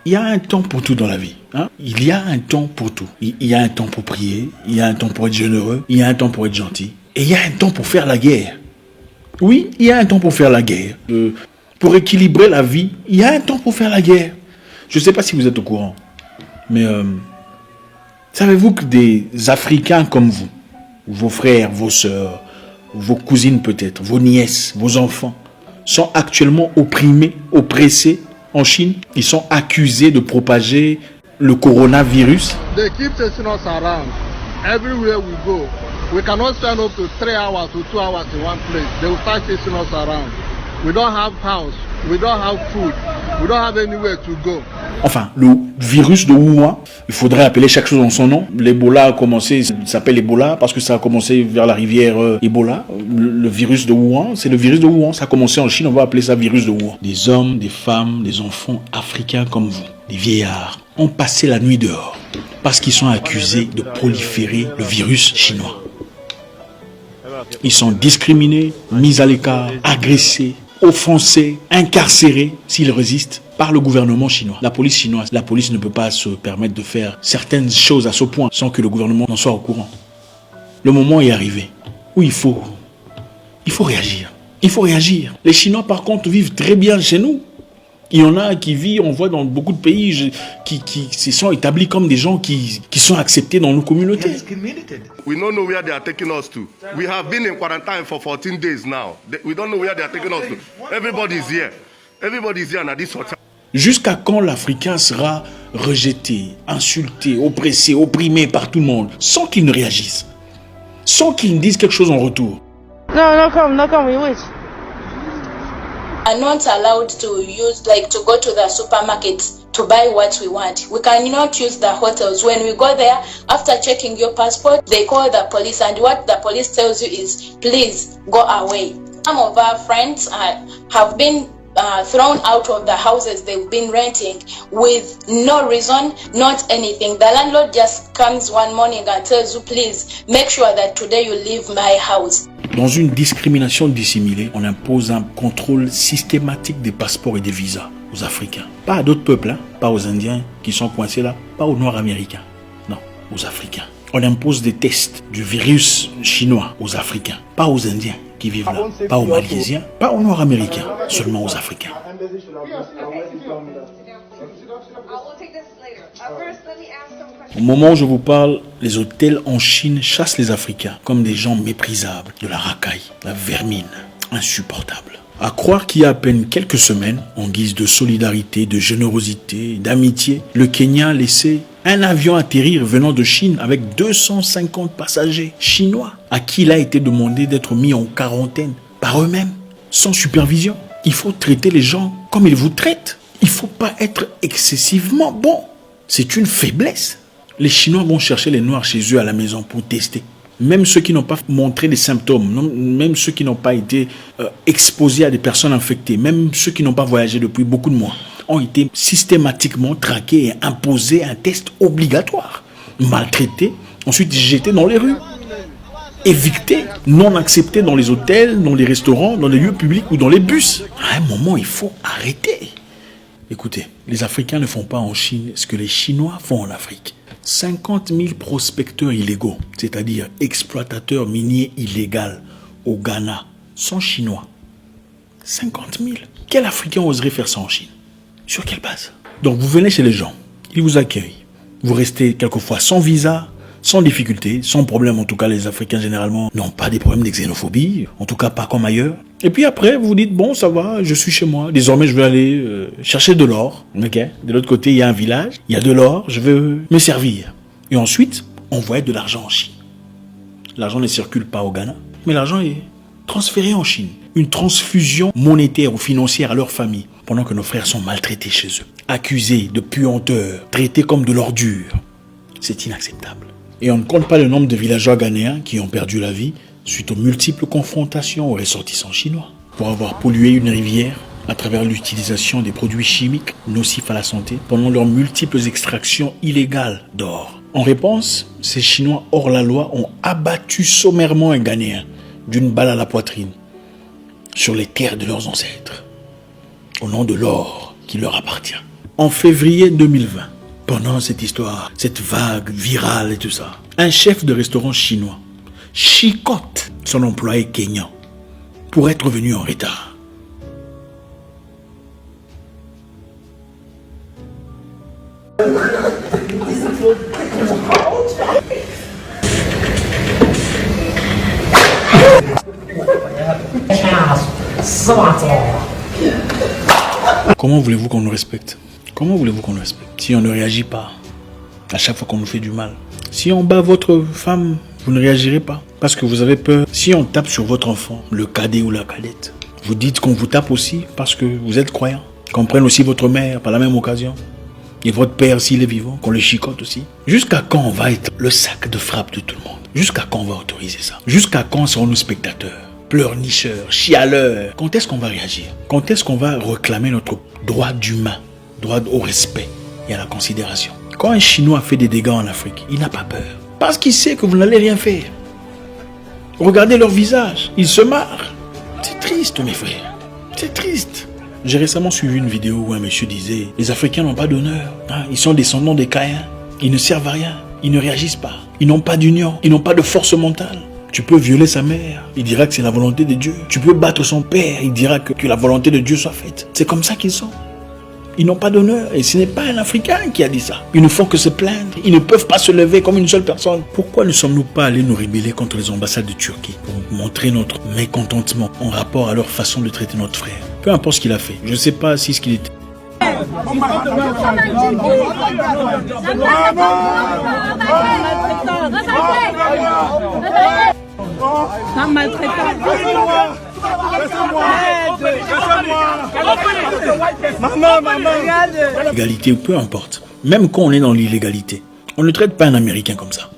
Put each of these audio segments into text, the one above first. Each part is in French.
Il y a un temps pour tout dans la vie. Hein? Il y a un temps pour tout. Il y a un temps pour prier, il y a un temps pour être généreux, il y a un temps pour être gentil. Et il y a un temps pour faire la guerre. Oui, il y a un temps pour faire la guerre. Pour équilibrer la vie, il y a un temps pour faire la guerre. Je ne sais pas si vous êtes au courant, mais savez-vous que des Africains comme vous, vos frères, vos sœurs, vos cousines peut-être, vos nièces, vos enfants, sont actuellement opprimés, oppressés en Chine? Ils sont accusés de propager le coronavirus. They keep chasing us around. Everywhere we go, we cannot spend up to 3 hours or 2 hours in one place. They will start chasing us around. We don't have house, we don't have food, we don't have anywhere to go. Enfin, le virus de Wuhan, il faudrait appeler chaque chose en son nom. L'Ebola a commencé, il s'appelle Ebola parce que ça a commencé vers la rivière Ebola. Le virus de Wuhan, c'est le virus de Wuhan. Ça a commencé en Chine, on va appeler ça virus de Wuhan. Des hommes, des femmes, des enfants africains comme vous, des vieillards, ont passé la nuit dehors parce qu'ils sont accusés de proliférer le virus chinois. Ils sont discriminés, mis à l'écart, agressés, offensés, incarcérés s'ils résistent par le gouvernement chinois, la police chinoise. La police ne peut pas se permettre de faire certaines choses à ce point sans que le gouvernement n'en soit au courant. Le moment est arrivé où il faut réagir. Il faut réagir. Les Chinois par contre vivent très bien chez nous. Il y en a qui vivent, on voit dans beaucoup de pays, qui se sont établis comme des gens qui sont acceptés dans nos communautés. We don't know where they are taking us to. We have been in quarantine for 14 days now. We don't know where they are taking us to. Everybody's here. Everybody's here at this hotel. Jusqu'à quand l'Africain sera rejeté, insulté, oppressé, opprimé par tout le monde, sans qu'il ne réagisse, sans qu'il ne dise quelque chose en retour? No come, we wait. Are not allowed to use, like, to go to the supermarkets to buy what we want. We cannot use the hotels. When we go there, after checking your passport, they call the police, and what the police tells you is, please go away. Some of our friends have been thrown out of the houses they've been renting with no reason, not anything. The landlord just comes one morning and tells you, please make sure that today you leave my house. Dans une discrimination dissimulée, on impose un contrôle systématique des passeports et des visas aux Africains. Pas à d'autres peuples, hein? Pas aux Indiens qui sont coincés là, pas aux Noirs américains. Non, aux Africains. On impose des tests du virus chinois aux Africains, pas aux Indiens qui vivent là, pas aux Malaisiens, pas aux Noirs américains, seulement aux Africains. Au moment où je vous parle, les hôtels en Chine chassent les Africains comme des gens méprisables, de la racaille, la vermine, insupportable. À croire qu'il y a à peine quelques semaines, en guise de solidarité, de générosité, d'amitié, le Kenya a laissé un avion atterrir venant de Chine avec 250 passagers chinois à qui il a été demandé d'être mis en quarantaine par eux-mêmes, sans supervision. Il faut traiter les gens comme ils vous traitent. Il ne faut pas être excessivement bon. C'est une faiblesse. Les Chinois vont chercher les Noirs chez eux à la maison pour tester. Même ceux qui n'ont pas montré des symptômes, même ceux qui n'ont pas été exposés à des personnes infectées, même ceux qui n'ont pas voyagé depuis beaucoup de mois, ont été systématiquement traqués et imposés un test obligatoire. Maltraités, ensuite jetés dans les rues. Évictés, non acceptés dans les hôtels, dans les restaurants, dans les lieux publics ou dans les bus. À un moment, il faut arrêter. Écoutez, les Africains ne font pas en Chine ce que les Chinois font en Afrique. 50 000 prospecteurs illégaux, c'est-à-dire exploitateurs miniers illégaux au Ghana, sont chinois. 50 000. Quel Africain oserait faire ça en Chine? Sur quelle base? Donc vous venez chez les gens, ils vous accueillent. Vous restez quelquefois sans visa, sans difficulté, sans problème. En tout cas, les Africains généralement n'ont pas des problèmes de xénophobie, en tout cas pas comme ailleurs. Et puis après, vous vous dites, bon, ça va, je suis chez moi. Désormais, je vais aller chercher de l'or. Okay. De l'autre côté, il y a un village, il y a de l'or, je vais me servir. Et ensuite, envoyer de l'argent en Chine. L'argent ne circule pas au Ghana, mais l'argent est transféré en Chine. Une transfusion monétaire ou financière à leur famille, pendant que nos frères sont maltraités chez eux. Accusés de puanteurs, traités comme de l'ordure. C'est inacceptable. Et on ne compte pas le nombre de villageois ghanéens qui ont perdu la vie suite aux multiples confrontations aux ressortissants chinois. Pour avoir pollué une rivière à travers l'utilisation des produits chimiques nocifs à la santé pendant leurs multiples extractions illégales d'or. En réponse, ces Chinois hors la loi ont abattu sommairement un Ghanéen d'une balle à la poitrine sur les terres de leurs ancêtres, au nom de l'or qui leur appartient. En février 2020, pendant cette histoire, cette vague virale et tout ça, un chef de restaurant chinois chicote son employé kényan pour être venu en retard. Comment voulez-vous qu'on nous respecte? Comment voulez-vous qu'on nous respecte si on ne réagit pas à chaque fois qu'on nous fait du mal? Si on bat votre femme, vous ne réagirez pas parce que vous avez peur. Si on tape sur votre enfant, le cadet ou la cadette, vous dites qu'on vous tape aussi parce que vous êtes croyant. Qu'on prenne aussi votre mère par la même occasion. Et votre père, s'il est vivant, qu'on le chicote aussi. Jusqu'à quand on va être le sac de frappe de tout le monde? Jusqu'à quand on va autoriser ça? Jusqu'à quand serons-nous spectateurs, pleurnicheurs, chialeurs? Quand est-ce qu'on va réagir? Quand est-ce qu'on va réclamer notre droit d'humain, droit au respect et à la considération? Quand un Chinois fait des dégâts en Afrique, il n'a pas peur. Parce qu'il sait que vous n'allez rien faire. Regardez leur visage, ils se marrent. C'est triste, mes frères. C'est triste. J'ai récemment suivi une vidéo où un monsieur disait « Les Africains n'ont pas d'honneur. Ils sont descendants des Caïens. Ils ne servent à rien. Ils ne réagissent pas. Ils n'ont pas d'union. Ils n'ont pas de force mentale. Tu peux violer sa mère. Il dira que c'est la volonté de Dieu. Tu peux battre son père. Il dira que la volonté de Dieu soit faite. C'est comme ça qu'ils sont. Ils n'ont pas d'honneur. Et ce n'est pas un Africain qui a dit ça. Ils ne font que se plaindre. Ils ne peuvent pas se lever comme une seule personne. Pourquoi ne sommes-nous pas allés nous rebeller contre les ambassades de Turquie pour montrer notre mécontentement en rapport à leur façon de traiter notre frère? Peu importe ce qu'il a fait. Je ne sais pas si ce qu'il était. L'égalité, peu importe. Même quand on est dans l'illégalité, on ne traite pas un Américain comme ça.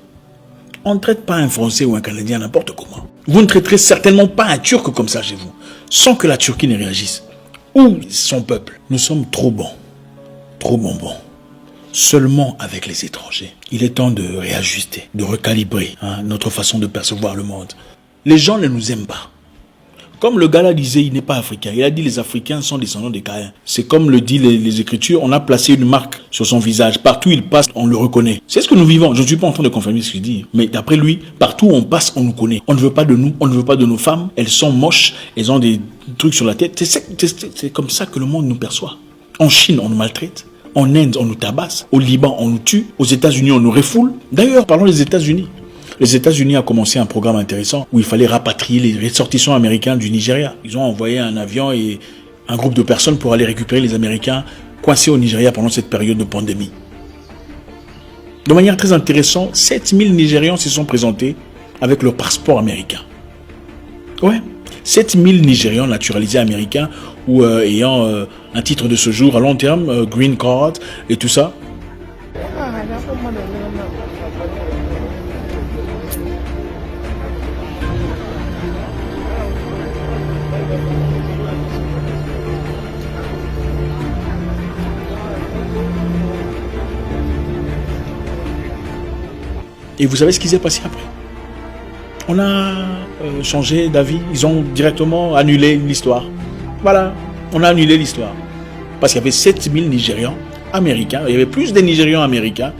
On ne traite pas un Français ou un Canadien n'importe comment. Vous ne traiterez certainement pas un Turc comme ça chez vous, sans que la Turquie ne réagisse. Ou son peuple. Nous sommes trop bons, trop bonbons. Seulement avec les étrangers. Il est temps de réajuster, de recalibrer notre façon de percevoir le monde. Les gens ne nous aiment pas. Comme le gars là disait, il n'est pas africain. Il a dit les Africains sont descendants des Caïens. C'est comme le disent les Écritures, on a placé une marque sur son visage. Partout où il passe, on le reconnaît. C'est ce que nous vivons. Je ne suis pas en train de confirmer ce qu'il dit. Mais d'après lui, partout où on passe, on nous connaît. On ne veut pas de nous, on ne veut pas de nos femmes. Elles sont moches, elles ont des trucs sur la tête. C'est comme ça que le monde nous perçoit. En Chine, on nous maltraite. En Inde, on nous tabasse. Au Liban, on nous tue. Aux États-Unis, on nous refoule. D'ailleurs, parlons des États-Unis. Les États-Unis ont commencé un programme intéressant où il fallait rapatrier les ressortissants américains du Nigeria. Ils ont envoyé un avion et un groupe de personnes pour aller récupérer les Américains coincés au Nigeria pendant cette période de pandémie. De manière très intéressante, 7000 Nigérians se sont présentés avec leur passeport américain. Ouais, 7000 Nigérians naturalisés américains ou ayant un titre de séjour à long terme, green card et tout ça. Et vous savez ce qui s'est passé après? On a changé d'avis. Ils ont directement annulé l'histoire. Voilà, on a annulé l'histoire. Parce qu'il y avait 7000 Nigérians américains. Il y avait plus des Nigérians américains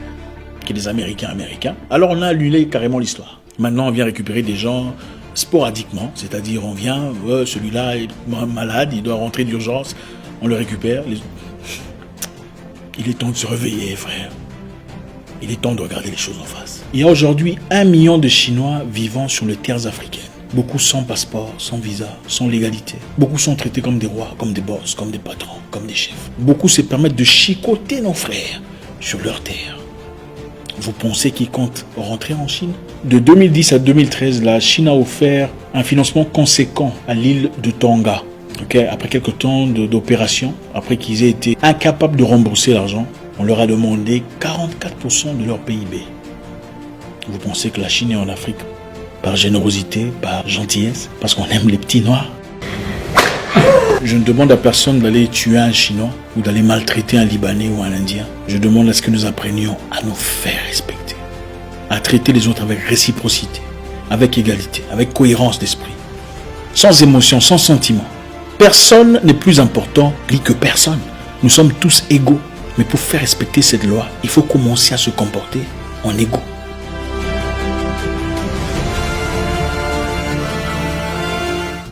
que des Américains américains. Alors on a annulé carrément l'histoire. Maintenant, on vient récupérer des gens sporadiquement. C'est-à-dire, on vient, celui-là est malade, il doit rentrer d'urgence. On le récupère. Il est temps de se réveiller, frère. Il est temps de regarder les choses en face. Il y a aujourd'hui 1 million de Chinois vivant sur les terres africaines. Beaucoup sans passeport, sans visa, sans légalité. Beaucoup sont traités comme des rois, comme des boss, comme des patrons, comme des chefs. Beaucoup se permettent de chicoter nos frères sur leur terre. Vous pensez qu'ils comptent rentrer en Chine? De 2010 à 2013, la Chine a offert un financement conséquent à l'île de Tonga. Après quelques temps d'opération, après qu'ils aient été incapables de rembourser l'argent, on leur a demandé 44% de leur PIB. Vous pensez que la Chine est en Afrique par générosité, par gentillesse, parce qu'on aime les petits noirs? Je ne demande à personne d'aller tuer un Chinois ou d'aller maltraiter un Libanais ou un Indien. Je demande à ce que nous apprenions à nous faire respecter, à traiter les autres avec réciprocité, avec égalité, avec cohérence d'esprit, sans émotion, sans sentiment. Personne n'est plus important que personne. Nous sommes tous égaux. Mais pour faire respecter cette loi, il faut commencer à se comporter en égaux.